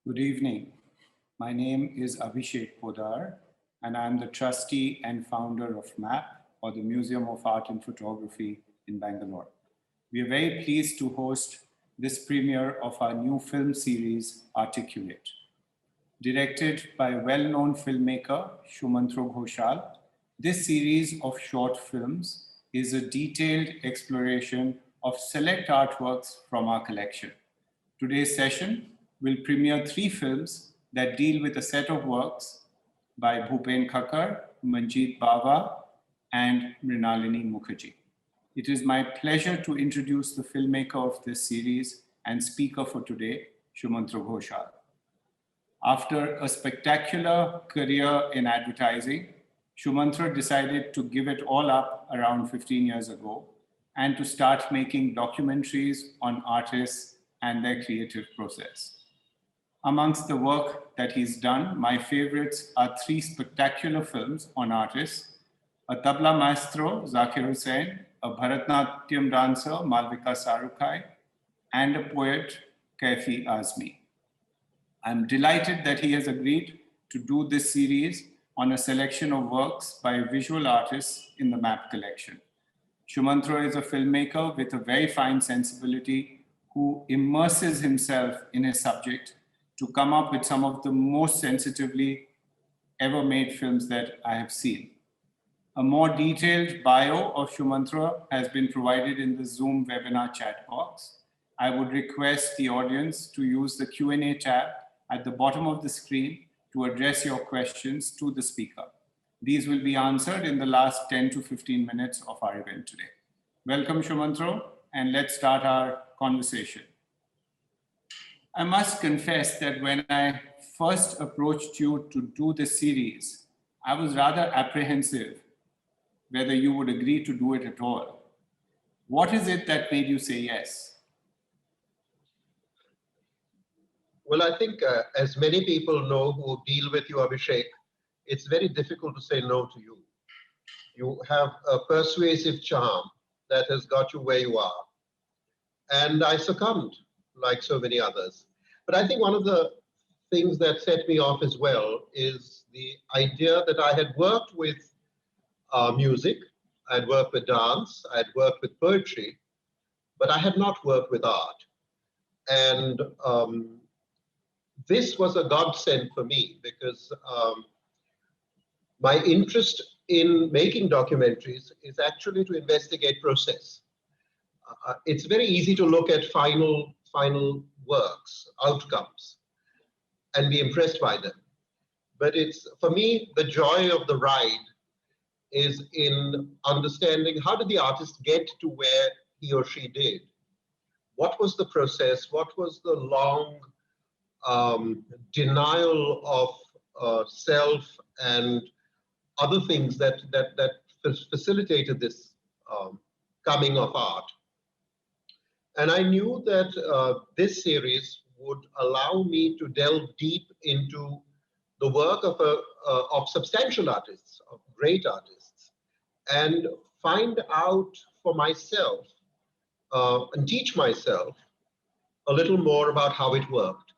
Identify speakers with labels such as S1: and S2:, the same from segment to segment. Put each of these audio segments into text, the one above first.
S1: Good evening. My name is Abhishek Poddar, and I'm the trustee and founder of MAP, or the Museum of Art and Photography in Bangalore. We are very pleased to host this premiere of our new film series, Articulate. Directed by well-known filmmaker Sumantra Ghosal, this series of short films is a detailed exploration of select artworks from our collection. Today's session will premiere three films that deal with a set of works by Bhupen Khakhar, Manjit Bawa, and Mrinalini Mukherjee. It is my pleasure to introduce the filmmaker of this series and speaker for today, Sumantra Ghosal. After a spectacular career in advertising, Sumantra decided to give it all up around 15 years ago and to start making documentaries on artists and their creative process. Amongst the work that he's done, my favorites are three spectacular films on artists: a tabla maestro, Zakir Hussain, a Bharatnatyam dancer, Malvika Sarukai, and a poet, Kaifi Azmi. I'm delighted that he has agreed to do this series on a selection of works by visual artists in the MAP collection. Sumantra is a filmmaker with a very fine sensibility who immerses himself in his subject to come up with some of the most sensitively ever made films that I have seen. A more detailed bio of Sumantra has been provided in the Zoom webinar chat box. I would request the audience to use the Q&A tab at the bottom of the screen to address your questions to the speaker. These will be answered in the last 10 to 15 minutes of our event today. Welcome, Sumantra, and let's start our conversation. I must confess that when I first approached you to do this series, I was rather apprehensive whether you would agree to do it at all. What is it that made you say yes?
S2: Well, I think as many people know who deal with you, Abhishek, it's very difficult to say no to you. You have a persuasive charm that has got you where you are. And I succumbed, like so many others. But I think one of the things that set me off as well is the idea that I had worked with music, I'd worked with dance, I'd worked with poetry, but I had not worked with art. And this was a godsend for me because my interest in making documentaries is actually to investigate process. It's very easy to look at final works, outcomes, and be impressed by them. But it's, for me, the joy of the ride is in understanding how did the artist get to where he or she did? What was the process? What was the long denial of self and other things that facilitated this coming of art? And I knew that this series would allow me to delve deep into the work of substantial artists, of great artists, and find out for myself and teach myself a little more about how it worked.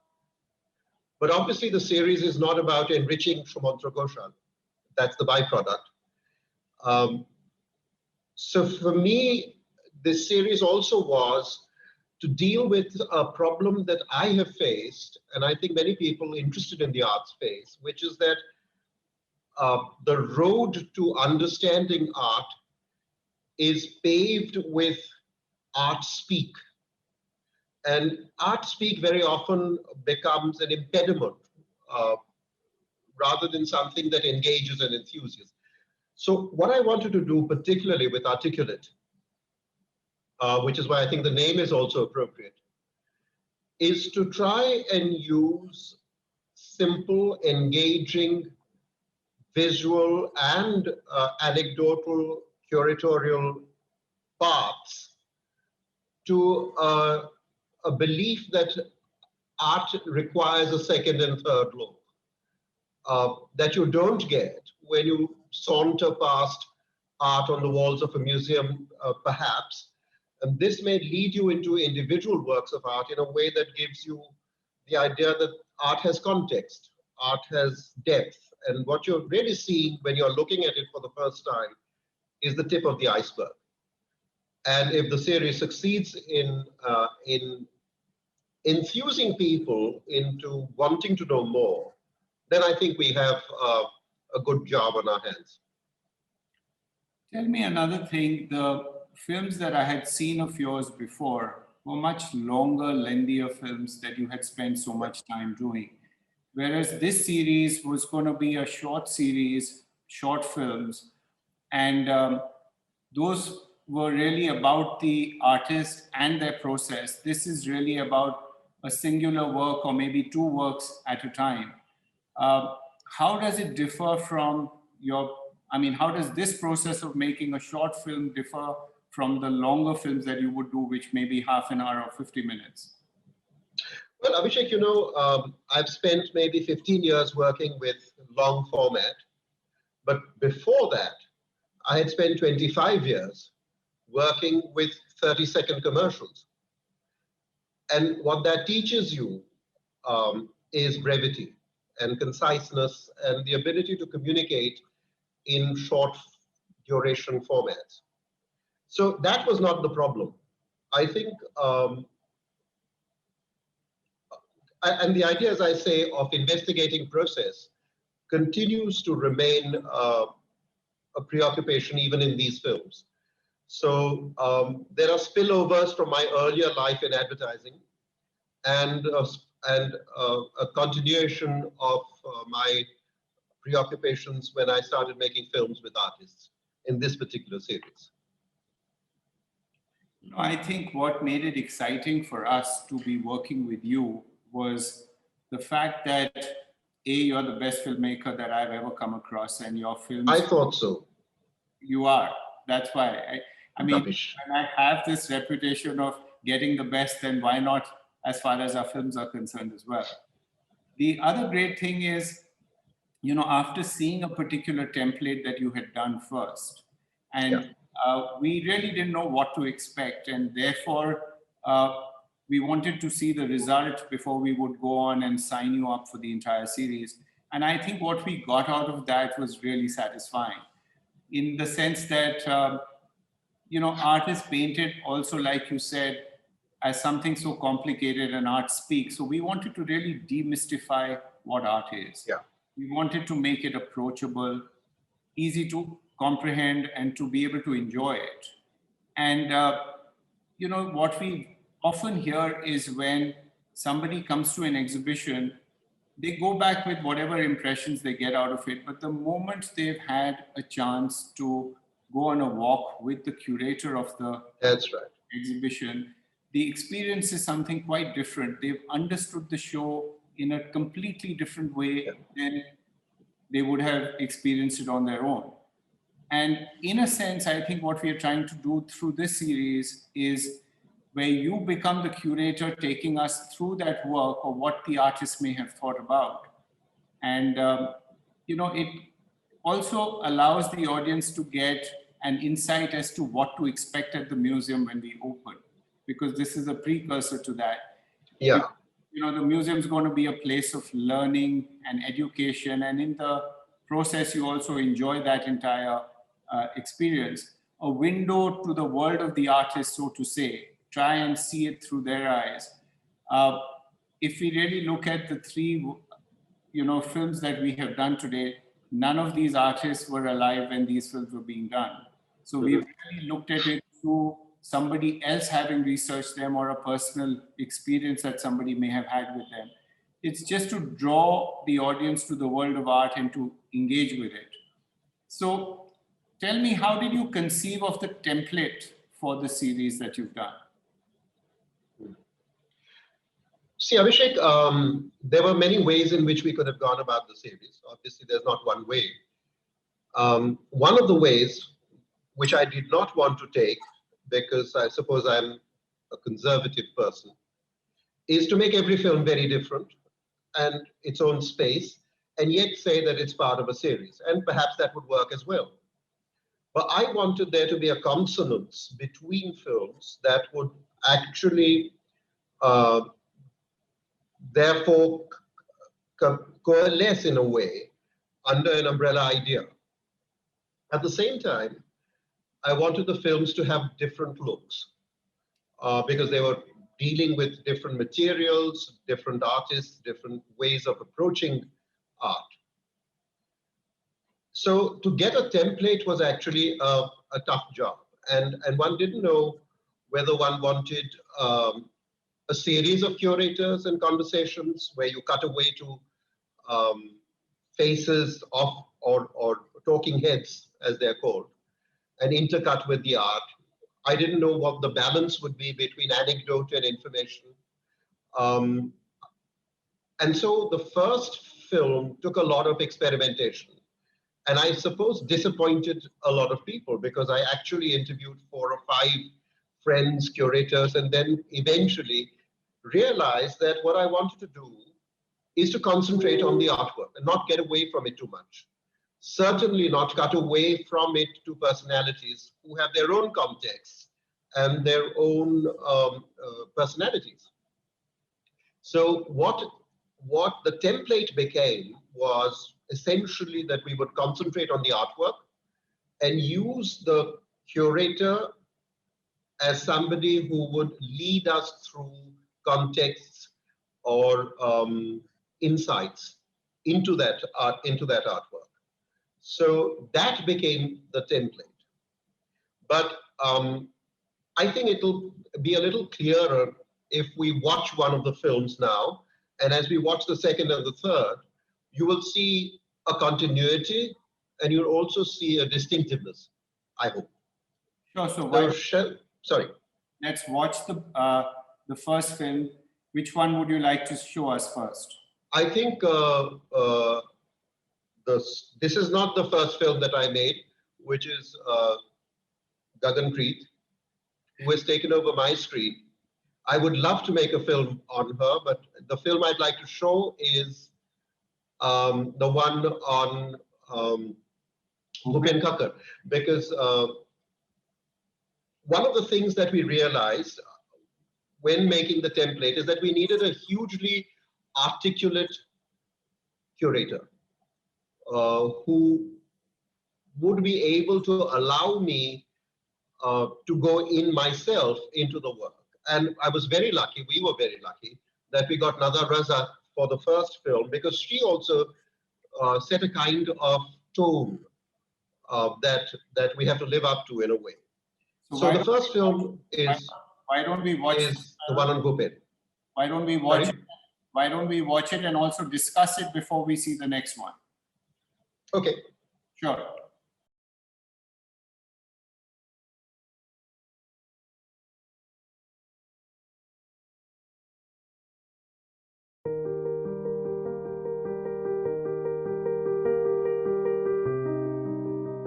S2: But obviously the series is not about enriching Sumantra Ghosal. That's the byproduct. So for me, this series also was to deal with a problem that I have faced, and I think many people interested in the arts face, which is that the road to understanding art is paved with art speak. And art speak very often becomes an impediment rather than something that engages and enthuses. So what I wanted to do, particularly with Articulate, which is why I think the name is also appropriate, is to try and use simple, engaging, visual and anecdotal curatorial paths to a belief that art requires a second and third look that you don't get when you saunter past art on the walls of a museum, perhaps. And this may lead you into individual works of art in a way that gives you the idea that art has context, art has depth, and what you're really seeing when you're looking at it for the first time is the tip of the iceberg. And if the series succeeds in infusing people into wanting to know more, then I think we have a good job on our hands.
S1: Tell me another thing. The films that I had seen of yours before were much longer, lengthier films that you had spent so much time doing. Whereas this series was going to be a short series, short films, and those were really about the artist and their process. This is really about a singular work or maybe two works at a time. Uh, how does it differ from your, I mean, how does this process of making a short film differ from the longer films that you would do, which may be half an hour or 50 minutes?
S2: Well, Abhishek, I've spent maybe 15 years working with long format, but before that, I had spent 25 years working with 30-second commercials. And what that teaches you is brevity and conciseness and the ability to communicate in short duration formats. So that was not the problem. I think, and the idea, as I say, of investigating process continues to remain a preoccupation even in these films. So there are spillovers from my earlier life in advertising and a continuation of my preoccupations when I started making films with artists in this particular series.
S1: No, I think what made it exciting for us to be working with you was the fact that A, you're the best filmmaker that I've ever come across, and your films.
S2: I thought so.
S1: You are. That's why. I mean,
S2: Rubbish.
S1: when I have this reputation of getting the best, then why not as far as our films are concerned as well? The other great thing is, after seeing a particular template that you had done first, and we really didn't know what to expect, and therefore we wanted to see the result before we would go on and sign you up for the entire series. And I think what we got out of that was really satisfying, in the sense that art is painted also, like you said, as something so complicated, and art speaks. So we wanted to really demystify what art is.
S2: Yeah.
S1: We wanted to make it approachable, easy to comprehend, and to be able to enjoy it. And what we often hear is when somebody comes to an exhibition, they go back with whatever impressions they get out of it. But the moment they've had a chance to go on a walk with the curator of the
S2: That's right.
S1: exhibition, the experience is something quite different. They've understood the show in a completely different way than they would have experienced it on their own. And in a sense, I think what we are trying to do through this series is where you become the curator, taking us through that work or what the artist may have thought about. And, it also allows the audience to get an insight as to what to expect at the museum when we open, because this is a precursor to that.
S2: Yeah.
S1: The museum is going to be a place of learning and education, and in the process, you also enjoy that entire experience. A window to the world of the artist, so to say. Try and see it through their eyes. If we really look at the three, films that we have done today, none of these artists were alive when these films were being done. So we've really looked at it through somebody else having researched them, or a personal experience that somebody may have had with them. It's just to draw the audience to the world of art and to engage with it. So tell me, how did you conceive of the template for the series that you've done?
S2: See, Abhishek, there were many ways in which we could have gone about the series. Obviously, there's not one way. One of the ways, which I did not want to take, because I suppose I'm a conservative person, is to make every film very different and its own space, and yet say that it's part of a series. And perhaps that would work as well. But I wanted there to be a consonance between films that would actually therefore coalesce in a way under an umbrella idea. At the same time, I wanted the films to have different looks because they were dealing with different materials, different artists, different ways of approaching art. So to get a template was actually a tough job. And one didn't know whether one wanted a series of curators and conversations where you cut away to faces of or talking heads, as they're called, and intercut with the art. I didn't know what the balance would be between anecdote and information. Um, and so the first film took a lot of experimentation. And I suppose disappointed a lot of people because I actually interviewed 4 or 5 friends, curators, and then eventually realized that what I wanted to do is to concentrate on the artwork and not get away from it too much. Certainly not cut away from it to personalities who have their own contexts and their own personalities. So what the template became was essentially that we would concentrate on the artwork and use the curator as somebody who would lead us through contexts or insights into that artwork. So that became the template. But I think it'll be a little clearer if we watch one of the films now, and as we watch the second and the third, you will see a continuity and you'll also see a distinctiveness, I hope.
S1: Sure. So
S2: sorry.
S1: Let's watch the first film. Which one would you like to show us first?
S2: I think this is not the first film that I made, which is Gaganpreet, who has taken over my screen. I would love to make a film on her, but the film I'd like to show is the one on Bhupen Khakhar, because one of the things that we realized when making the template is that we needed a hugely articulate curator who would be able to allow me to go in myself into the work. And I was very lucky, we were very lucky, that we got Nada Raza for the first film because she also set a kind of tone that we have to live up to in a way. So the first film is
S1: why don't we watch
S2: the one on Bhupen.
S1: Why don't we watch it? Why don't we watch it and also discuss it before we see the next one?
S2: Okay.
S1: Sure.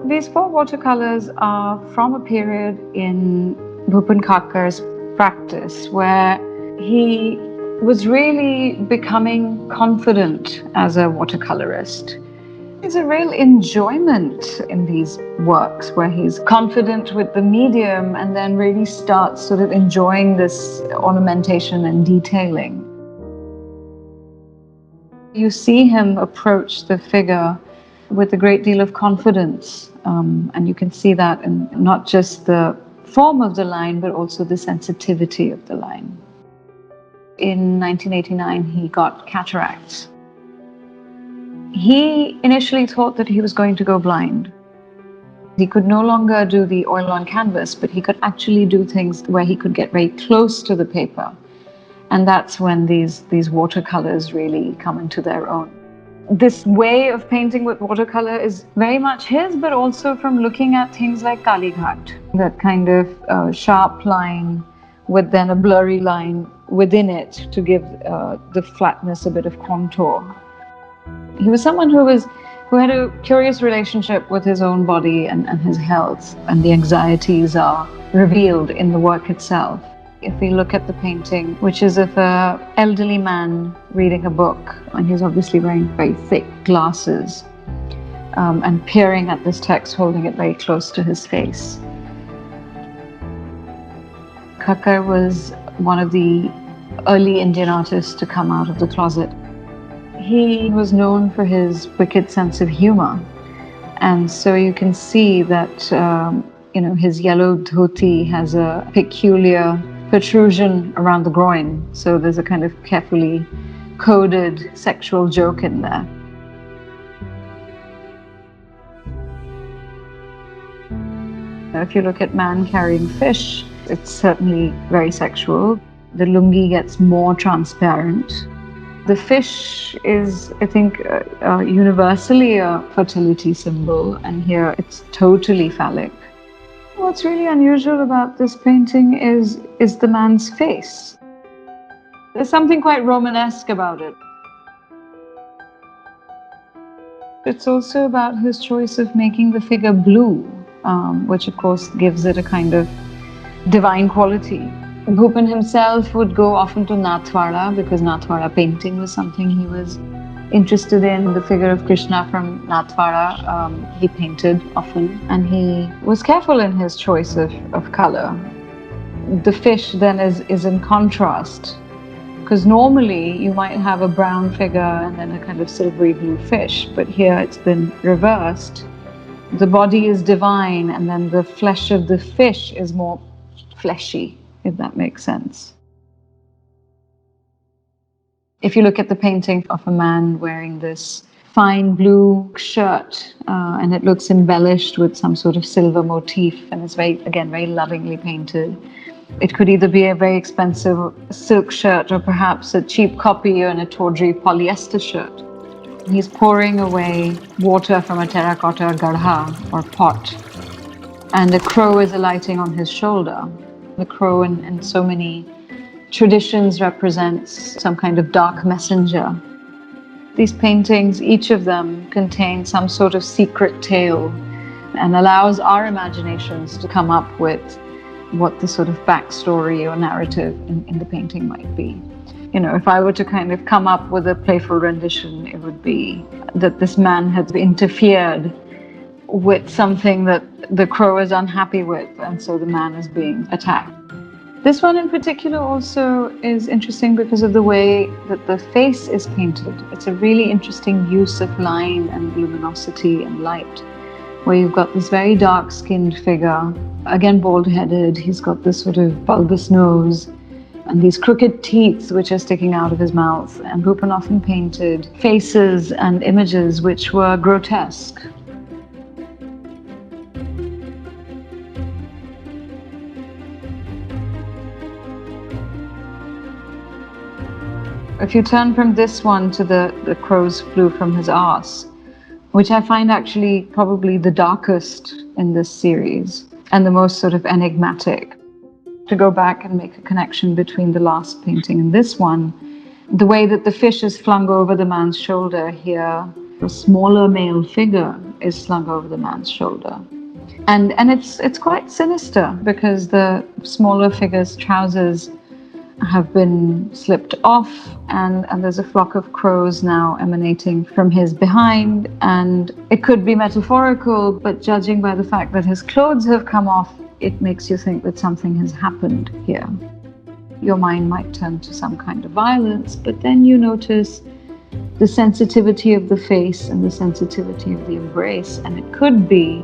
S3: These 4 watercolors are from a period in Bhupen Khakhar's practice where he was really becoming confident as a watercolorist. There's a real enjoyment in these works where he's confident with the medium and then really starts sort of enjoying this ornamentation and detailing. You see him approach the figure with a great deal of confidence, and you can see that in not just the form of the line but also the sensitivity of the line. In 1989 he got cataracts. He initially thought that he was going to go blind. He could no longer do the oil on canvas, but he could actually do things where he could get very close to the paper. And that's when these watercolors really come into their own. This way of painting with watercolor is very much his, but also from looking at things like Kali Ghat, that kind of sharp line with then a blurry line within it to give the flatness a bit of contour. He was someone who had a curious relationship with his own body and his health, and the anxieties are revealed in the work itself. If we look at the painting, which is of an elderly man reading a book, and he's obviously wearing very thick glasses and peering at this text, holding it very close to his face. Khakhar was one of the early Indian artists to come out of the closet. He was known for his wicked sense of humor. And so you can see that, his yellow dhoti has a peculiar protrusion around the groin. So there's a kind of carefully coded sexual joke in there. If you look at man carrying fish, it's certainly very sexual. The lungi gets more transparent. The fish is, I think, universally a fertility symbol, and here it's totally phallic. What's really unusual about this painting is the man's face. There's something quite Romanesque about it. It's also about his choice of making the figure blue, which of course gives it a kind of divine quality. Bhupen himself would go often to Nathwada because Nathwada painting was something he was interested in. The figure of Krishna from Nathwada, he painted often, and he was careful in his choice of color. The fish then is in contrast, because normally you might have a brown figure and then a kind of silvery blue fish, but here it's been reversed. The body is divine, and then the flesh of the fish is more fleshy, if that makes sense. If you look at the painting of a man wearing this fine blue shirt, and it looks embellished with some sort of silver motif, and it's very lovingly painted. It could either be a very expensive silk shirt or perhaps a cheap copy on a tawdry polyester shirt. He's pouring away water from a terracotta garha or pot, and a crow is alighting on his shoulder. The crow in so many traditions represents some kind of dark messenger. These paintings, each of them, contain some sort of secret tale and allows our imaginations to come up with what the sort of backstory or narrative in the painting might be. If I were to kind of come up with a playful rendition, it would be that this man had interfered with something that the crow is unhappy with, and so the man is being attacked. This one in particular also is interesting because of the way that the face is painted. It's a really interesting use of line and luminosity and light, where you've got this very dark-skinned figure, again bald-headed. He's got this sort of bulbous nose and these crooked teeth which are sticking out of his mouth. And Bhupen often painted faces and images which were grotesque. If you turn from this one to the crows flew from his arse, which I find actually probably the darkest in this series and the most sort of enigmatic. To go back and make a connection between the last painting and this one, the way that the fish is flung over the man's shoulder here, a smaller male figure is slung over the man's shoulder. And it's quite sinister because the smaller figure's trousers have been slipped off, and there's a flock of crows now emanating from his behind. And it could be metaphorical, but judging by the fact that his clothes have come off, it makes you think that something has happened here. Your mind might turn to some kind of violence, but then you notice the sensitivity of the face and the sensitivity of the embrace, and it could be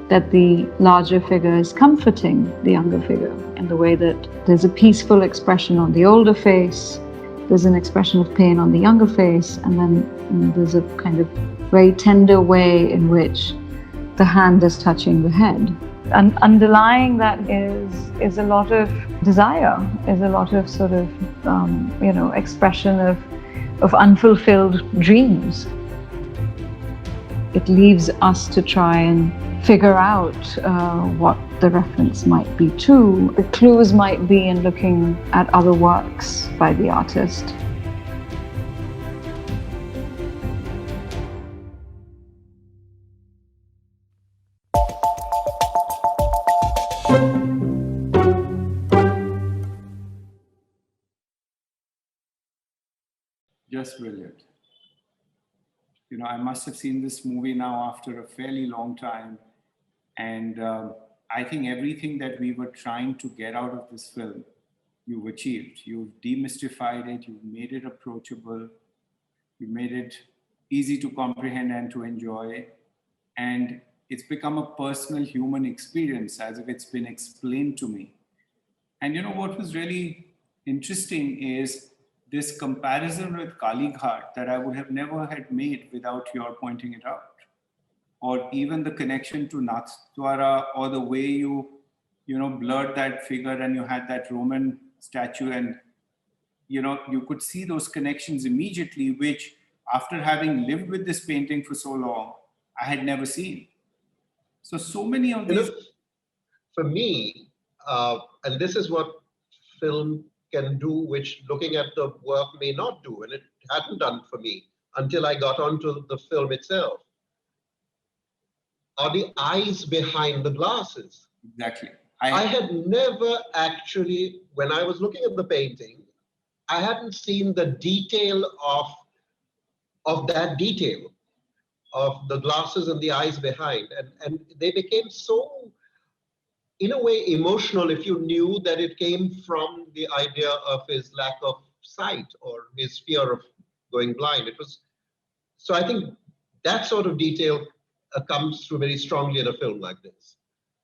S3: that the larger figure is comforting the younger figure in the way that there's a peaceful expression on the older face, there's an expression of pain on the younger face, and then there's a kind of very tender way in which the hand is touching the head. And underlying that is a lot of desire, is a lot of sort of, expression of unfulfilled dreams. It leaves us to try and figure out what the reference might be to. The clues might be in looking at other works by the artist.
S1: Just brilliant. I must have seen this movie now after a fairly long time. And I think everything that we were trying to get out of this film you've achieved. You've demystified it, you've made it approachable, you've made it easy to comprehend and to enjoy. And it's become a personal human experience as if it's been explained to me. And you know what was really interesting is this comparison with Kalighat that I would have never had made without your pointing it out. Or even the connection to Nathdwara, or the way you blurred that figure and you had that Roman statue, and you could see those connections immediately, which after having lived with this painting for so long, I had never seen. So many of
S2: You know,
S1: these.
S2: for me, and this is what film can do, which looking at the work may not do, and it hadn't done for me until I got onto the film itself, are the eyes behind the glasses.
S1: Exactly.
S2: I had never actually, when I was looking at the painting, I hadn't seen the detail of that detail of the glasses and the eyes behind. And they became so, in a way, emotional if you knew that it came from the idea of his lack of sight or his fear of going blind. It was, so I think that sort of detail comes through very strongly in a film like this.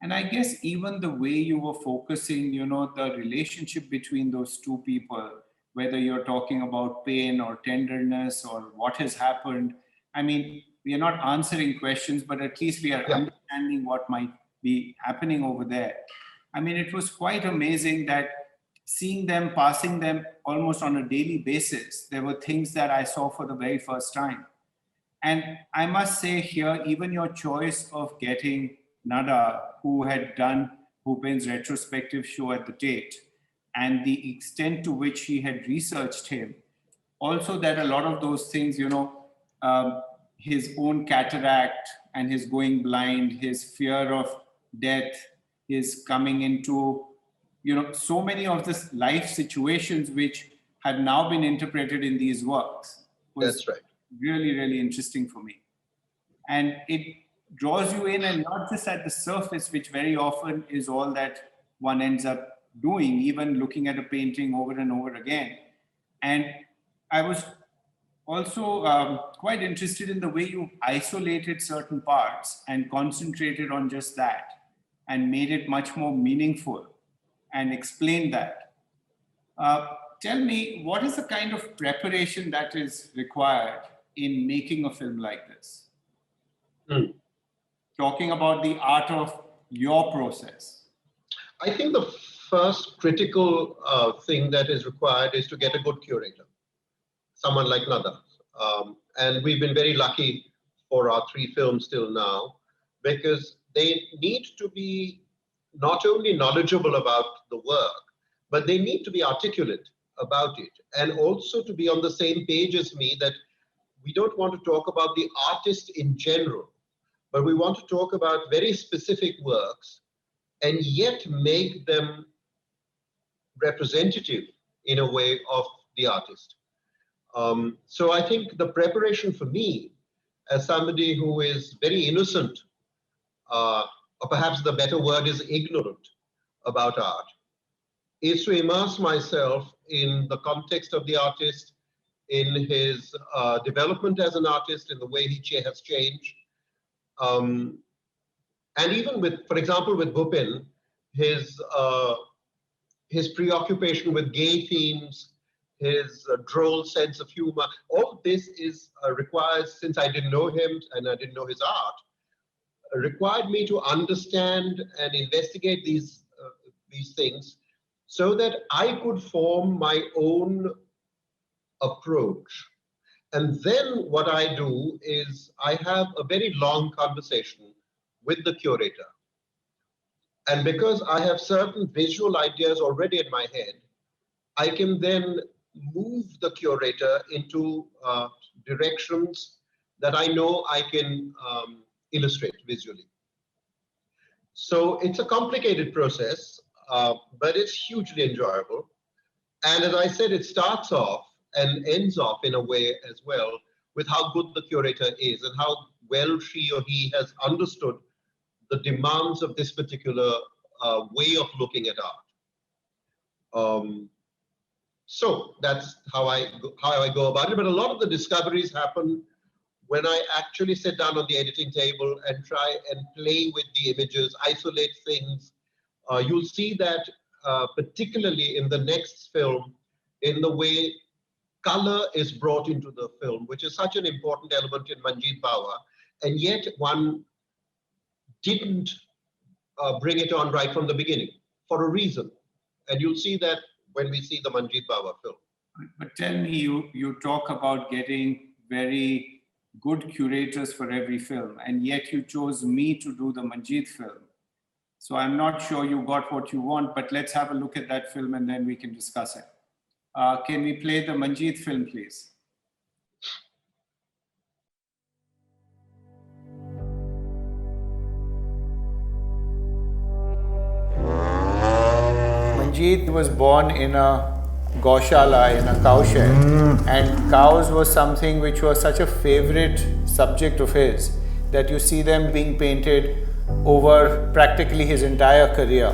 S1: And I guess even the way you were focusing, the relationship between those two people, whether you're talking about pain or tenderness or what has happened, I mean, we are not answering questions, but at least we are understanding what might be happening over there. I mean, it was quite amazing that seeing them, passing them almost on a daily basis, there were things that I saw for the very first time. And I must say here, even your choice of getting Nada, who had done Bhupen's retrospective show at the Tate, and the extent to which he had researched him, also that a lot of those things, his own cataract and his going blind, his fear of death, his coming into, so many of the life situations which had now been interpreted in these works.
S2: That's right.
S1: Really, really interesting for me. And it draws you in, and not just at the surface, which very often is all that one ends up doing, even looking at a painting over and over again. And I was also quite interested in the way you isolated certain parts and concentrated on just that and made it much more meaningful and explained that. Tell me, what is the kind of preparation that is required in making a film like this? Talking about the art of your process.
S2: I think the first critical thing that is required is to get a good curator, someone like Nada. And we've been very lucky for our 3 films till now, because they need to be not only knowledgeable about the work, but they need to be articulate about it, and also to be on the same page as me that we don't want to talk about the artist in general, but we want to talk about very specific works and yet make them representative in a way of the artist. So I think the preparation for me, as somebody who is very innocent, or perhaps the better word is ignorant about art, is to immerse myself in the context of the artist, in his development as an artist, in the way he has changed. And even with, for example, with Bhupen, his preoccupation with gay themes, his droll sense of humor, all this is requires, since I didn't know him and I didn't know his art, required me to understand and investigate these things so that I could form my own approach. And then what I do is I have a very long conversation with the curator. And because I have certain visual ideas already in my head, I can then move the curator into directions that I know I can illustrate visually. So it's a complicated process, but it's hugely enjoyable. And as I said, it starts off and ends off in a way as well with how good the curator is and how well she or he has understood the demands of this particular way of looking at art. So that's how I go about it. But a lot of the discoveries happen when I actually sit down on the editing table and try and play with the images, isolate things. You'll see that particularly in the next film, in the way color is brought into the film, which is such an important element in Manjit Bawa, and yet one didn't bring it on right from the beginning for a reason. And you'll see that when we see the Manjit Bawa film.
S1: But tell me, you talk about getting very good curators for every film, and yet you chose me to do the Manjit film. So I'm not sure you got what you want, but let's have a look at that film and then we can discuss it. Can we play the Manjit film, please? Manjit was born in a Goshala, in a cowshed, and cows was something which was such a favorite subject of his that you see them being painted over practically his entire career.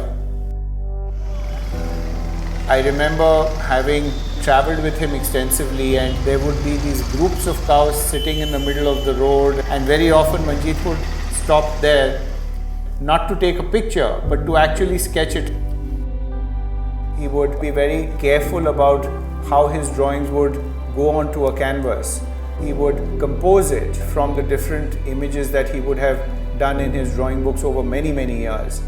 S1: I remember having traveled with him extensively, and there would be these groups of cows sitting in the middle of the road, and very often Manjit would stop there not to take a picture but to actually sketch it. He would be very careful about how his drawings would go onto a canvas. He would compose it from the different images that he would have done in his drawing books over many, many years.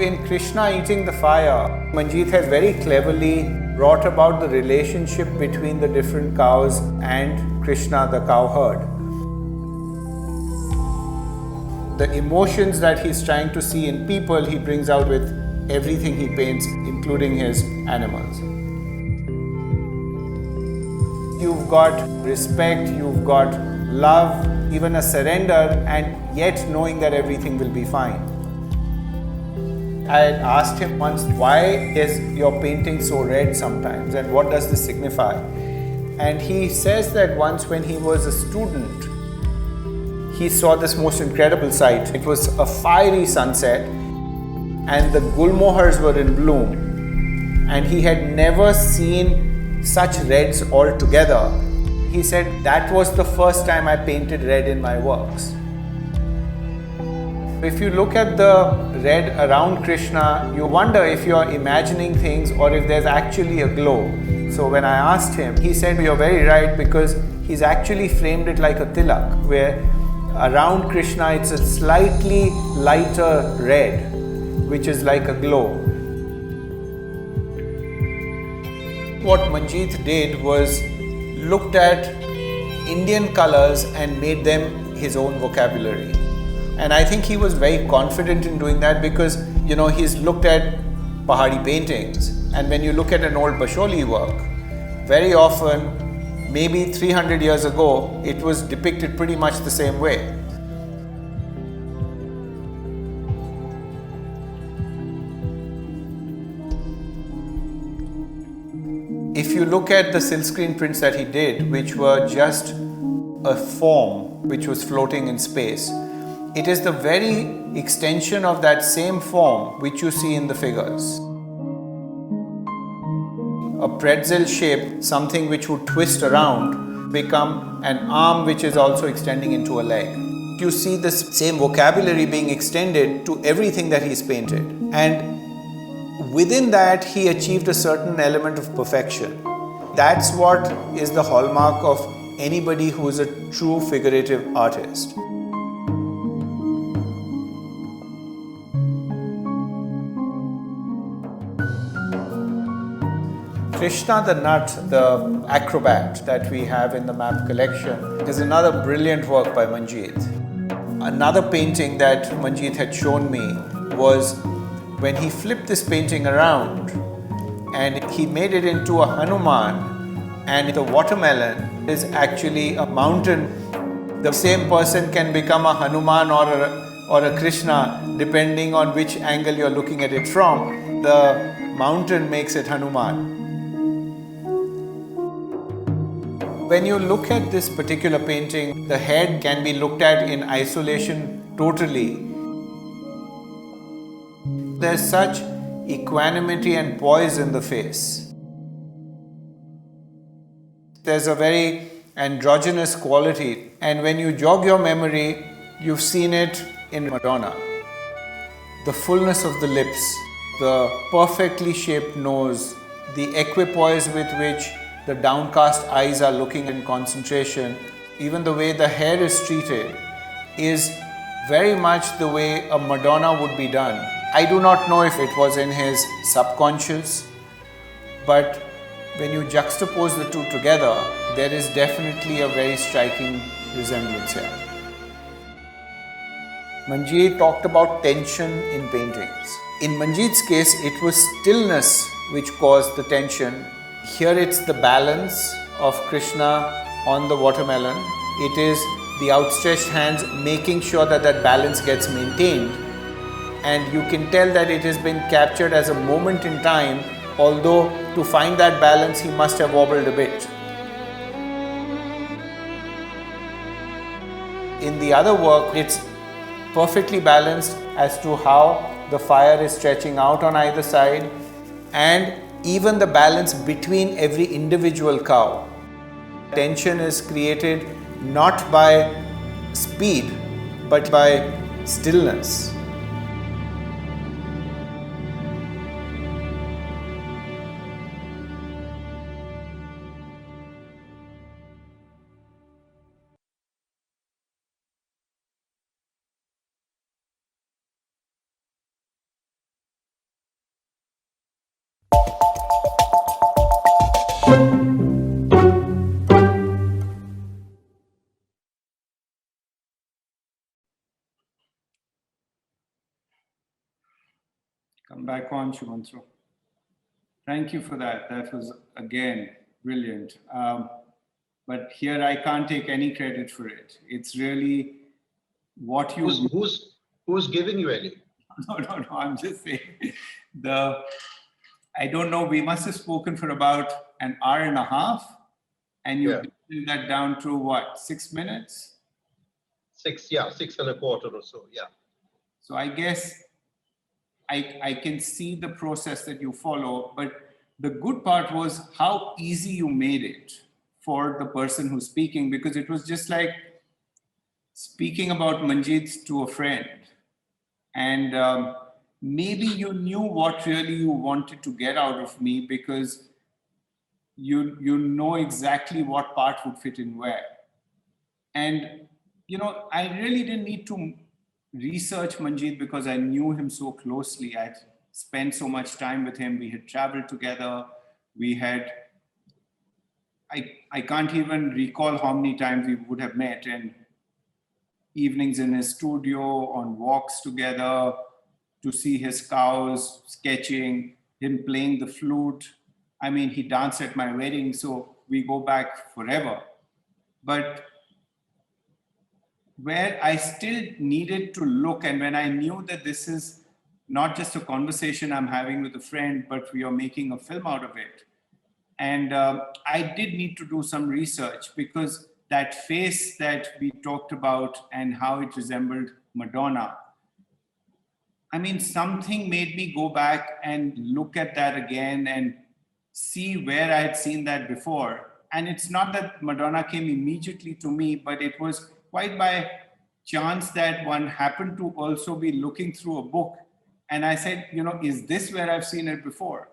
S1: In Krishna Eating the Fire, Manjit has very cleverly brought about the relationship between the different cows and Krishna, the cowherd. The emotions that he's trying to see in people, he brings out with everything he paints, including his animals. You've got respect, you've got love, even a surrender, and yet knowing that everything will be fine. I had asked him once, why is your painting so red sometimes and what does this signify? And he says that once when he was a student, he saw this most incredible sight. It was a fiery sunset and the gulmohars were in bloom, and he had never seen such reds all together. He said that was the first time I painted red in my works. If you look at the red around Krishna, you wonder if you're imagining things or if there's actually a glow. So when I asked him, he said, you're very right, because he's actually framed it like a tilak, where around Krishna it's a slightly lighter red, which is like a glow. What Manjit did was looked at Indian colors and made them his own vocabulary. And I think he was very confident in doing that because, he's looked at Pahadi paintings. And when you look at an old Basholi work, very often, maybe 300 years ago, it was depicted pretty much the same way. If you look at the silk screen prints that he did, which were just a form which was floating in space, it is the very extension of that same form which you see in the figures. A pretzel shape, something which would twist around, become an arm which is also extending into a leg. You see this same vocabulary being extended to everything that he's painted. And within that, he achieved a certain element of perfection. That's what is the hallmark of anybody who is a true figurative artist. Krishna the Nut, the acrobat that we have in the map collection, is another brilliant work by Manjit. Another painting that Manjit had shown me was when he flipped this painting around and he made it into a Hanuman, and the watermelon is actually a mountain. The same person can become a Hanuman or a Krishna depending on which angle you're looking at it from. The mountain makes it Hanuman. When you look at this particular painting, the head can be looked at in isolation totally. There's such equanimity and poise in the face. There's a very androgynous quality, and when you jog your memory, you've seen it in Madonna. The fullness of the lips, the perfectly shaped nose, the equipoise with which the downcast eyes are looking in concentration, even the way the hair is treated, is very much the way a Madonna would be done. I do not know if it was in his subconscious, but when you juxtapose the two together, there is definitely a very striking resemblance here. Manjit talked about tension in paintings. In Manjit's case, it was stillness which caused the tension. Here it's the balance of Krishna on the watermelon. It is the outstretched hands making sure that that balance gets maintained. And you can tell that it has been captured as a moment in time, although to find that balance he must have wobbled a bit. In the other work, it's perfectly balanced as to how the fire is stretching out on either side, and even the balance between every individual cow. Tension is created not by speed but by stillness. Come back on, Sumantra. Thank you for that. That was, again, brilliant. But here I can't take any credit for it. It's really what you...
S2: Who's giving you any?
S1: No, I'm just saying. I don't know, we must have spoken for about an hour and a half, and you distilled that down to what, 6 minutes?
S2: 6 and a quarter or so, yeah.
S1: So I guess I can see the process that you follow, but the good part was how easy you made it for the person who's speaking, because it was just like speaking about Manjit to a friend. And maybe you knew what really you wanted to get out of me, because you know exactly what part would fit in where. And, I really didn't need to research Manjit because I knew him so closely. I'd spent so much time with him. We had traveled together. We had, I can't even recall how many times we would have met, and evenings in his studio, on walks together, to see his cows, sketching, him playing the flute. I mean, he danced at my wedding, so we go back forever. But where I still needed to look, and when I knew that this is not just a conversation I'm having with a friend, but we are making a film out of it. And I did need to do some research, because that face that we talked about and how it resembled Madonna, I mean, something made me go back and look at that again and see where I had seen that before. And it's not that Madonna came immediately to me, but it was quite by chance that one happened to also be looking through a book. And I said, is this where I've seen it before?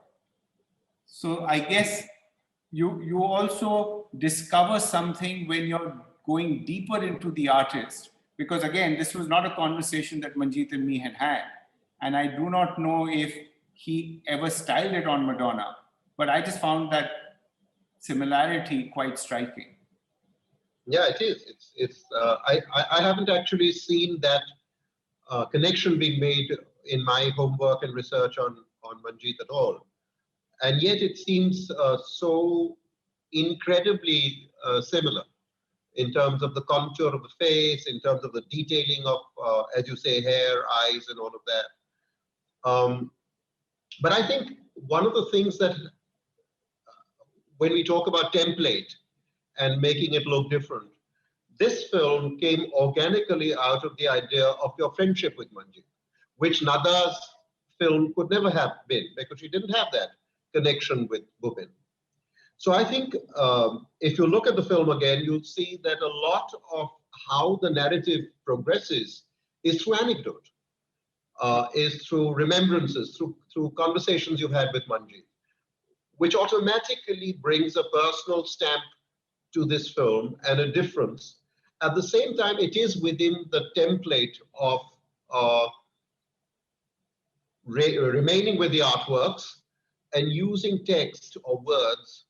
S1: So I guess you also discover something when you're going deeper into the artist. Because again, this was not a conversation that Manjit and me had had. And I do not know if he ever styled it on Madonna, but I just found that similarity quite striking.
S2: Yeah, it is. I haven't actually seen that connection being made in my homework and research on Manjit at all. And yet it seems so incredibly similar in terms of the contour of the face, in terms of the detailing of, as you say, hair, eyes, and all of that. But I think one of the things that when we talk about template and making it look different, this film came organically out of the idea of your friendship with Manjit, which Nada's film could never have been because she didn't have that connection with Bhupen. So I think if you look at the film again, you'll see that a lot of how the narrative progresses is through anecdote, is through remembrances, through conversations you've had with Manjit, which automatically brings a personal stamp to this film and a difference. At the same time, it is within the template of remaining with the artworks and using text or words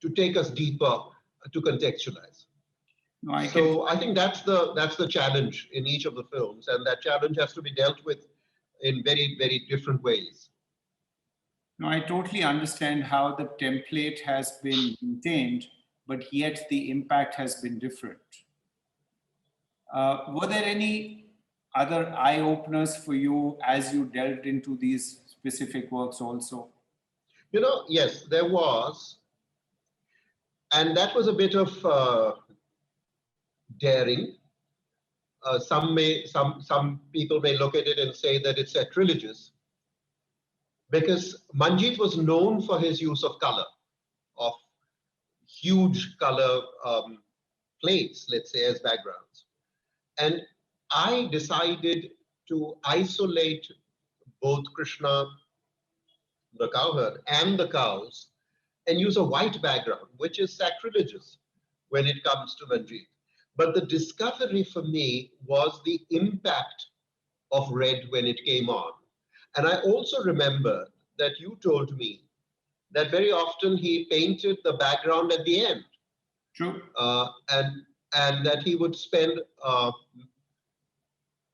S2: to take us deeper, to contextualize.
S1: No,
S2: I think that's the challenge in each of the films, and that challenge has to be dealt with in very, very different ways.
S1: No, I totally understand how the template has been maintained, but yet the impact has been different. Were there any other eye-openers for you as you delved into these specific works also?
S2: Yes, there was. And that was a bit of daring. Some people may look at it and say that it's sacrilegious, because Manjit was known for his use of color, of huge color plates, let's say, as backgrounds. And I decided to isolate both Krishna, the cowherd, and the cows and use a white background, which is sacrilegious when it comes to Manjit. But the discovery for me was the impact of red when it came on. And I also remember that you told me that very often he painted the background at the end.
S1: True.
S2: And that he would spend a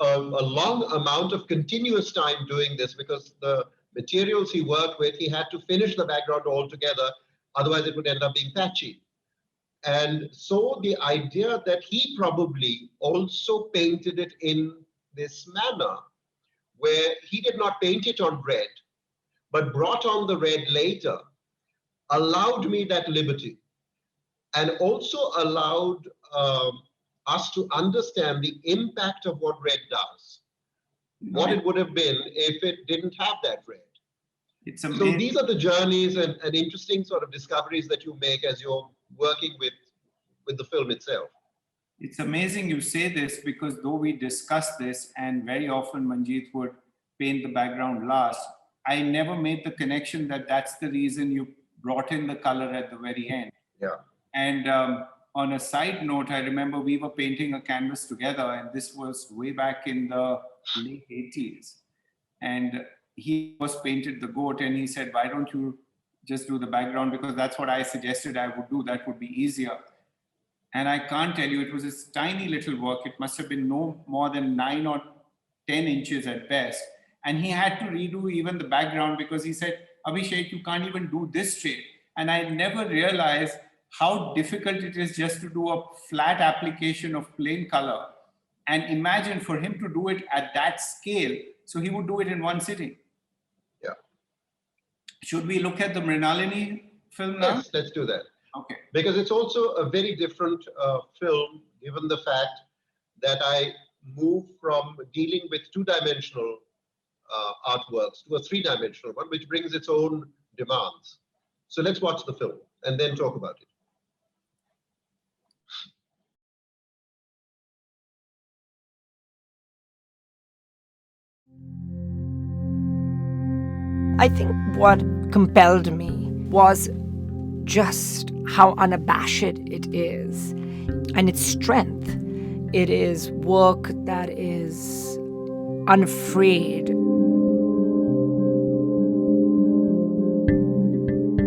S2: long amount of continuous time doing this, because the materials he worked with, he had to finish the background altogether, otherwise it would end up being patchy. And so the idea that he probably also painted it in this manner, where he did not paint it on red, but brought on the red later, allowed me that liberty, and also allowed us to understand the impact of what red does, what it would have been if it didn't have that red.
S1: It's amazing.
S2: So these are the journeys and interesting sort of discoveries that you make as you're working with the film itself.
S1: It's amazing you say this, because though we discuss this and very often Manjit would paint the background last, I never made the connection that that's the reason you brought in the color at the very end.
S2: Yeah.
S1: And on a side note, I remember we were painting a canvas together, and this was way back in the late 80s. And he was painted the goat, and he said, why don't you just do the background? Because that's what I suggested I would do. That would be easier. And I can't tell you, it was this tiny little work. It must have been no more than 9 or 10 inches at best. And he had to redo even the background, because he said, Abhishek, you can't even do this straight. And I never realized how difficult it is just to do a flat application of plain color. And imagine for him to do it at that scale. So he would do it in one sitting.
S2: Yeah.
S1: Should we look at the Mrinalini film now?
S2: Yes, let's do that.
S1: Okay.
S2: Because it's also a very different film, given the fact that I move from dealing with two-dimensional artworks to a three-dimensional one, which brings its own demands. So let's watch the film and then talk about it.
S4: I think what compelled me was just how unabashed it is and its strength. It is work that is unafraid.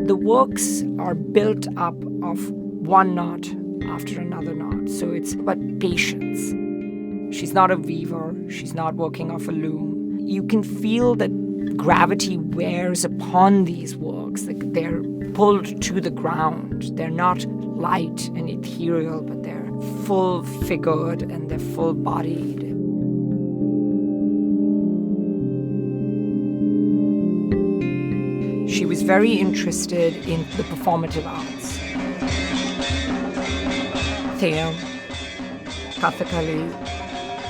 S4: The works are built up of one knot after another knot, so it's about patience. She's not a weaver, she's not working off a loom. You can feel that gravity wears upon these works, like they're pulled to the ground. They're not light and ethereal, but they're full-figured and they're full-bodied. She was very interested in the performative arts. Theater, Kathakali.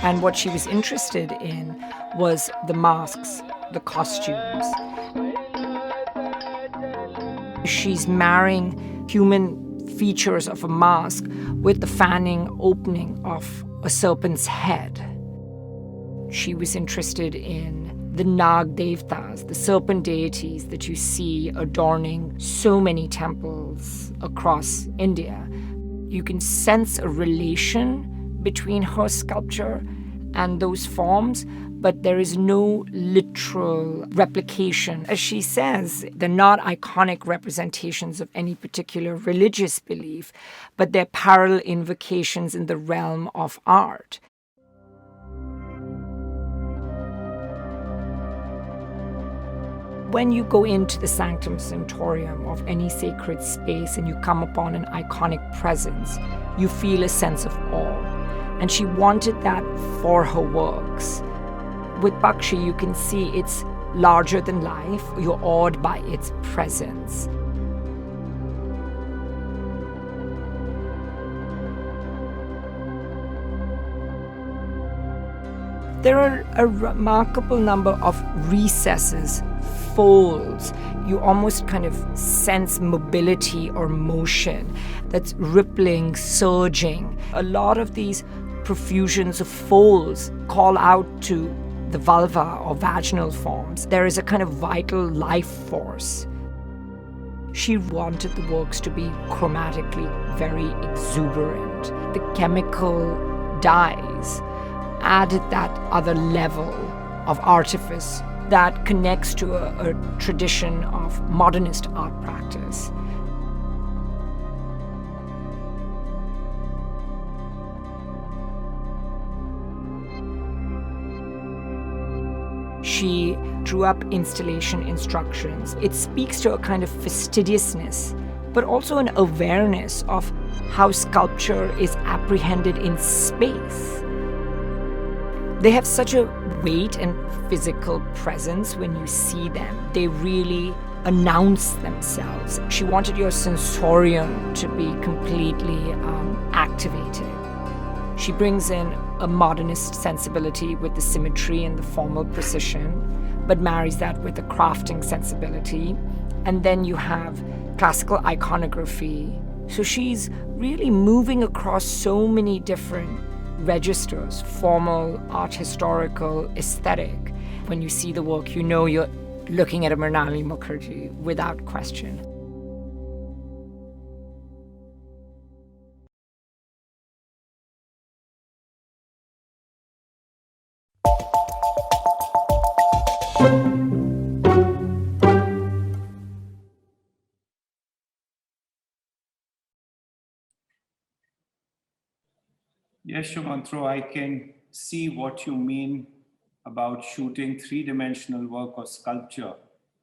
S4: And what she was interested in was the masks, the costumes. She's marrying human features of a mask with the fanning opening of a serpent's head. She was interested in the Nag Devtas, the serpent deities that you see adorning so many temples across India. You can sense a relation between her sculpture and those forms, but there is no literal replication. As she says, they're not iconic representations of any particular religious belief, but they're parallel invocations in the realm of art. When you go into the sanctum sanctorum of any sacred space and you come upon an iconic presence, you feel a sense of awe. And she wanted that for her works. With Bakshi, you can see it's larger than life. You're awed by its presence. There are a remarkable number of recesses, folds. You almost kind of sense mobility or motion that's rippling, surging. A lot of these profusions of folds call out to the vulva or vaginal forms. There is a kind of vital life force. She wanted the works to be chromatically very exuberant. The chemical dyes added that other level of artifice that connects to a tradition of modernist art practice. She drew up installation instructions. It speaks to a kind of fastidiousness, but also an awareness of how sculpture is apprehended in space. They have such a weight and physical presence when you see them. They really announce themselves. She wanted your sensorium to be completely activated. She brings in a modernist sensibility with the symmetry and the formal precision, but marries that with a crafting sensibility. And then you have classical iconography. So she's really moving across so many different registers: formal, art historical, aesthetic. When you see the work, you know you're looking at a Mrinalini Mukherjee without question.
S1: Yes, Sumantra, I can see what you mean about shooting three-dimensional work or sculpture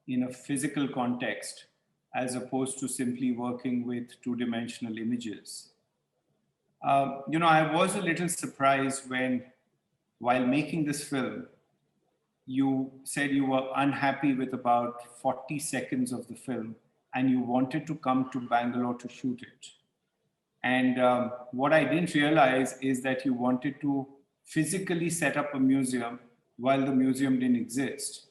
S1: in a physical context, as opposed to simply working with two-dimensional images. I was a little surprised when, while making this film, you said you were unhappy with about 40 seconds of the film and you wanted to come to Bangalore to shoot it. And what I didn't realize is that you wanted to physically set up a museum while the museum didn't exist.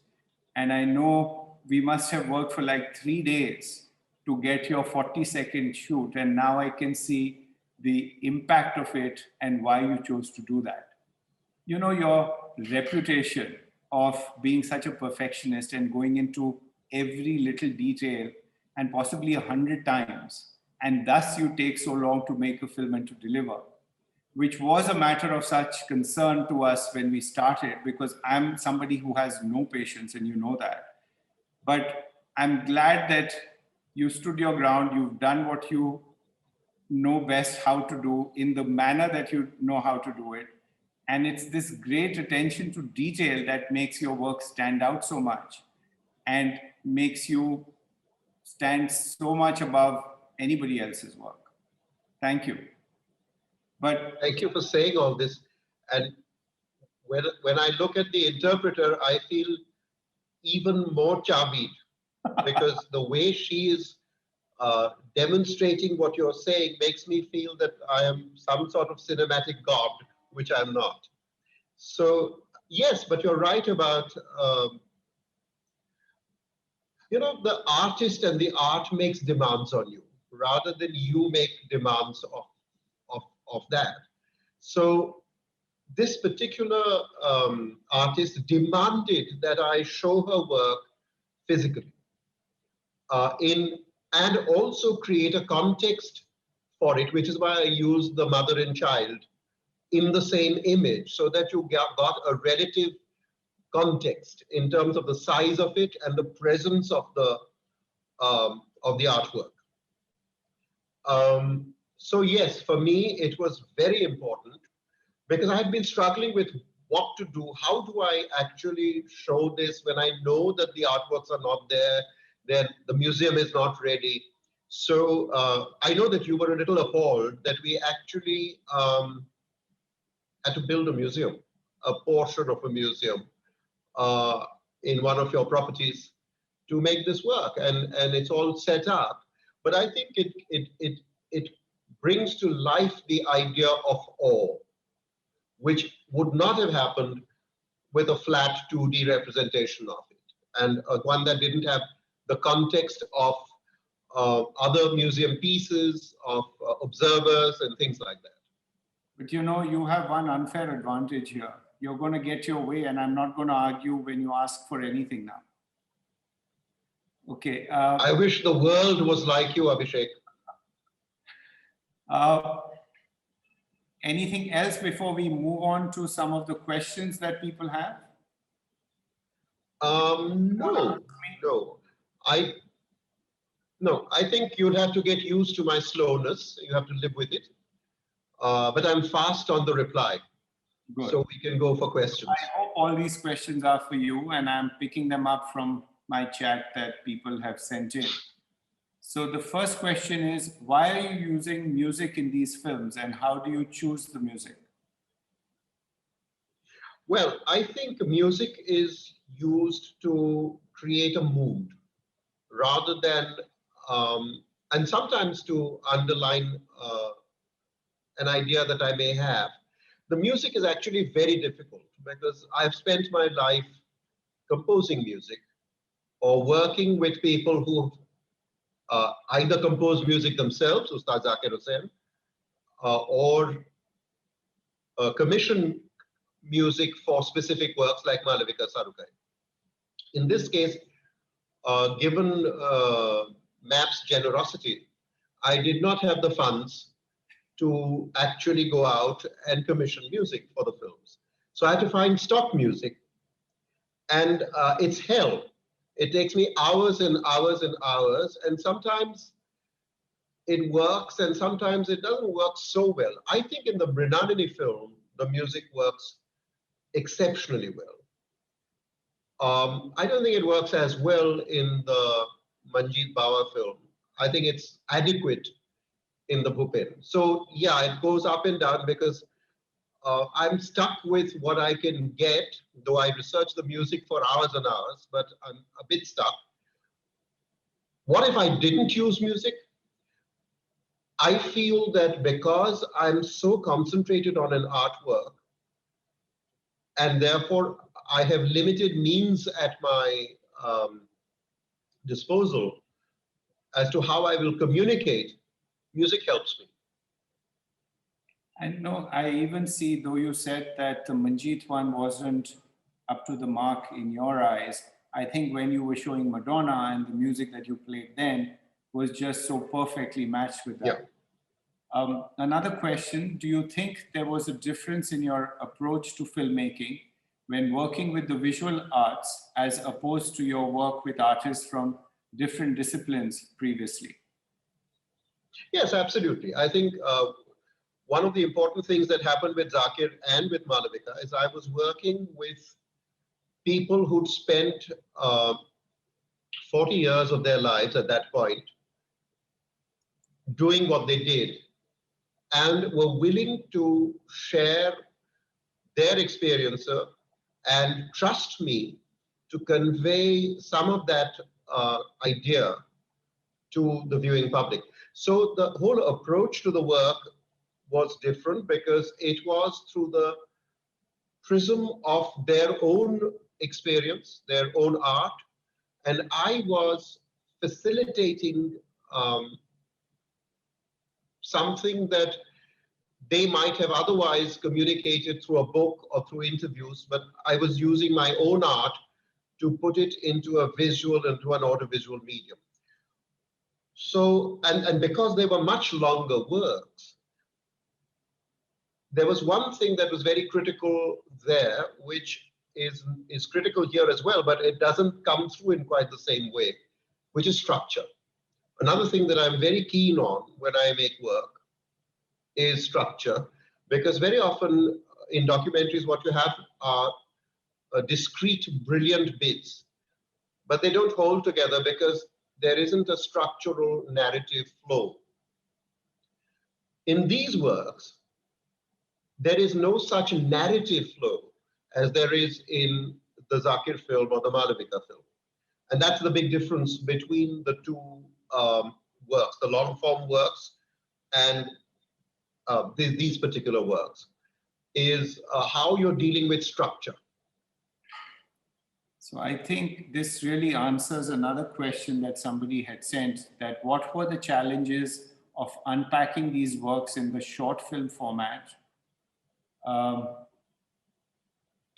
S1: And I know we must have worked for like 3 days to get your 40-second shoot. And now I can see the impact of it and why you chose to do that. You know, your reputation of being such a perfectionist and going into every little detail and possibly 100 times, and thus you take so long to make a film and to deliver, which was a matter of such concern to us when we started, because I'm somebody who has no patience, and you know that. But I'm glad that you stood your ground, you've done what you know best how to do in the manner that you know how to do it. And it's this great attention to detail that makes your work stand out so much and makes you stand so much above anybody else's work. Thank you. But
S2: thank you for saying all this. And when I look at the interpreter, I feel even more charmed because the way she is demonstrating what you're saying makes me feel that I am some sort of cinematic god, which I'm not. So yes, but you're right about, the artist and the art makes demands on you rather than you make demands of that. So this particular artist demanded that I show her work physically and also create a context for it, which is why I used the mother and child in the same image so that you got a relative context in terms of the size of it and the presence of the artwork. So yes, for me, it was very important because I had been struggling with what to do. How do I actually show this when I know that the artworks are not there, then the museum is not ready. So I know that you were a little appalled that we actually had to build a museum, a portion of a museum in one of your properties to make this work, and it's all set up. But I think it brings to life the idea of awe, which would not have happened with a flat 2D representation of it, and one that didn't have the context of other museum pieces, of observers and things like that.
S1: But you have one unfair advantage here. You're going to get your way, and I'm not going to argue when you ask for anything now. Okay.
S2: I wish the world was like you, Abhishek.
S1: Anything else before we move on to some of the questions that people have?
S2: No. I think you'd have to get used to my slowness. You have to live with it. But I'm fast on the reply. Good. So we can go for questions.
S1: I hope all these questions are for you, and I'm picking them up from my chat that people have sent in. So the first question is, why are you using music in these films, and how do you choose the music?
S2: Well, I think music is used to create a mood rather than, and sometimes to underline an idea that I may have. The music is actually very difficult because I've spent my life composing music or working with people who either compose music themselves, Ustad Zakir Hussain, or commission music for specific works like Malavika Sarukai. In this case, given MAP's generosity, I did not have the funds to actually go out and commission music for the films. So I had to find stock music, and it's hell. It takes me hours and hours and hours, and sometimes it works and sometimes it doesn't work so well. I think in the Mrinalini film, the music works exceptionally well. I don't think it works as well in the Manjit Bawa film. I think it's adequate in the Bhupen. So yeah, it goes up and down because I'm stuck with what I can get, though I research the music for hours and hours, but I'm a bit stuck. What if I didn't use music? I feel that because I'm so concentrated on an artwork, and therefore I have limited means at my disposal as to how I will communicate, music helps me.
S1: And no, I even see, though you said that the Manjit one wasn't up to the mark in your eyes, I think when you were showing Madonna and the music that you played then was just so perfectly matched with that. Yeah. Another question, do you think there was a difference in your approach to filmmaking when working with the visual arts as opposed to your work with artists from different disciplines previously?
S2: Yes, absolutely. I think one of the important things that happened with Zakir and with Malavika is I was working with people who'd spent 40 years of their lives at that point doing what they did and were willing to share their experience and trust me to convey some of that idea to the viewing public. So the whole approach to the work was different because it was through the prism of their own experience, their own art, and I was facilitating something that they might have otherwise communicated through a book or through interviews, but I was using my own art to put it into a visual, into an audiovisual medium. So, and because they were much longer works, there was one thing that was very critical there, which is critical here as well, but it doesn't come through in quite the same way, which is structure. Another thing that I'm very keen on when I make work is structure, because very often in documentaries, what you have are discrete, brilliant bits, but they don't hold together because there isn't a structural narrative flow. In these works, there is no such narrative flow as there is in the Zakir film or the Malavika film. And that's the big difference between the two works, the long form works and these particular works, is how you're dealing with structure.
S1: So I think this really answers another question that somebody had sent, that what were the challenges of unpacking these works in the short film format,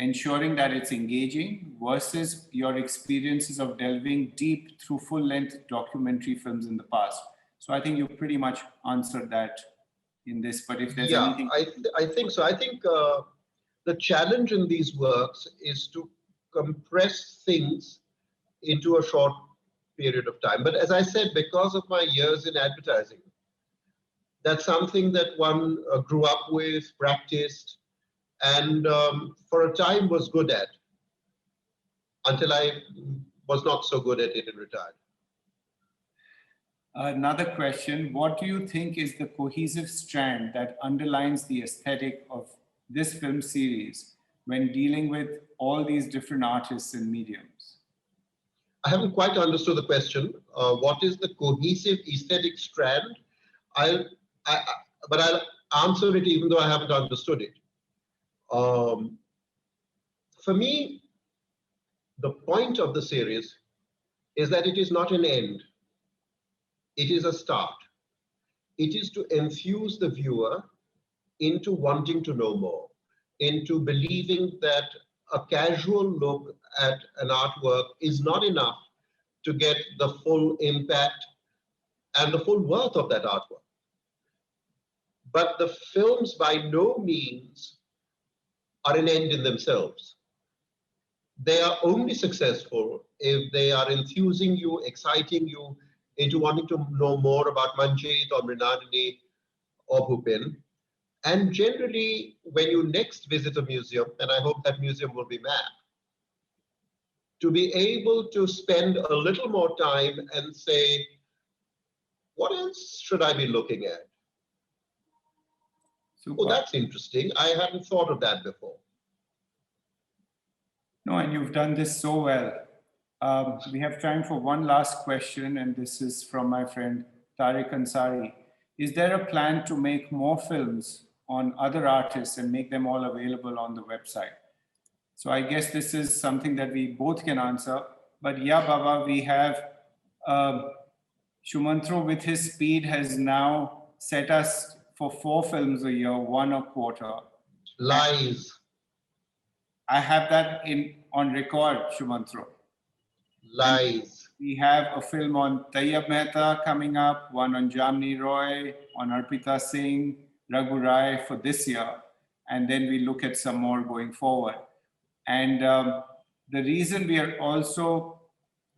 S1: ensuring that it's engaging versus your experiences of delving deep through full-length documentary films in the past. So I think you pretty much answered that in this, but if there's anything...
S2: I think so. I think the challenge in these works is to compress things into a short period of time. But as I said, because of my years in advertising, that's something that one grew up with, practiced, and for a time was good at, until I was not so good at it and retired.
S1: Another question, what do you think is the cohesive strand that underlines the aesthetic of this film series when dealing with all these different artists and mediums?
S2: I haven't quite understood the question. What is the cohesive aesthetic strand? But I'll answer it even though I haven't understood it. For me, the point of the series is that it is not an end. It is a start. It is to enthuse the viewer into wanting to know more, into believing that a casual look at an artwork is not enough to get the full impact and the full worth of that artwork. But the films by no means are an end in themselves. They are only successful if they are enthusing you, exciting you into wanting to know more about Manjit or Mrinalini or Bhupen. And generally, when you next visit a museum, and I hope that museum will be MAP, to be able to spend a little more time and say, what else should I be looking at? Super. Oh, that's interesting. I hadn't thought of that before.
S1: No, and you've done this so well. We have time for one last question, and this is from my friend Tariq Ansari. Is there a plan to make more films on other artists and make them all available on the website? So I guess this is something that we both can answer. But yeah, Bawa, we have Sumantra with his speed has now set us for 4 films a year, 1 a quarter.
S2: Lies.
S1: I have that on record, Sumantra.
S2: Lies.
S1: And we have a film on Tayyab Mehta coming up, one on Jamni Roy, on Arpita Singh, Raghu Rai for this year. And then we look at some more going forward. And the reason we are also,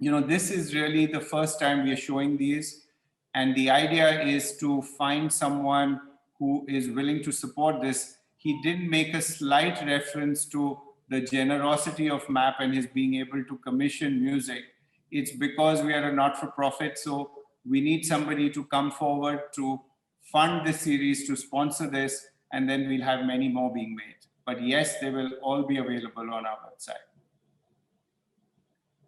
S1: this is really the first time we are showing these. And the idea is to find someone who is willing to support this. He didn't make a slight reference to the generosity of MAP and his being able to commission music. It's because we are a not-for-profit, so we need somebody to come forward to fund this series, to sponsor this, and then we'll have many more being made. But yes, they will all be available on our website.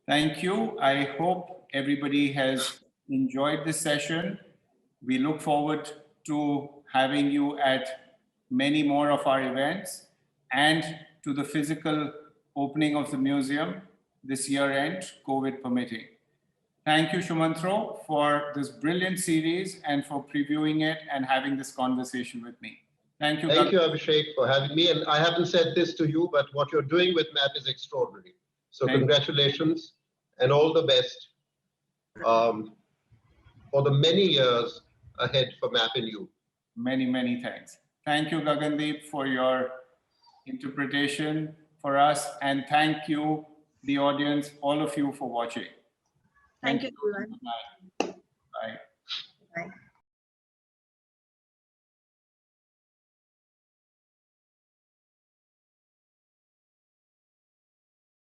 S1: Thank you. I hope everybody has enjoyed this session. We look forward to having you at many more of our events and to the physical opening of the museum this year end, COVID permitting. Thank you, Sumantra, for this brilliant series and for previewing it and having this conversation with me. Thank you.
S2: Thank you, Abhishek, for having me. And I haven't said this to you, but what you're doing with MAP is extraordinary. So congratulations and all the best for the many years ahead for MAP and you.
S1: Many, many thanks. Thank you, Gagandeep, for your interpretation for us. And thank you, the audience, all of you for watching.
S5: Thank you, everyone.
S1: Bye. Bye.
S5: Bye.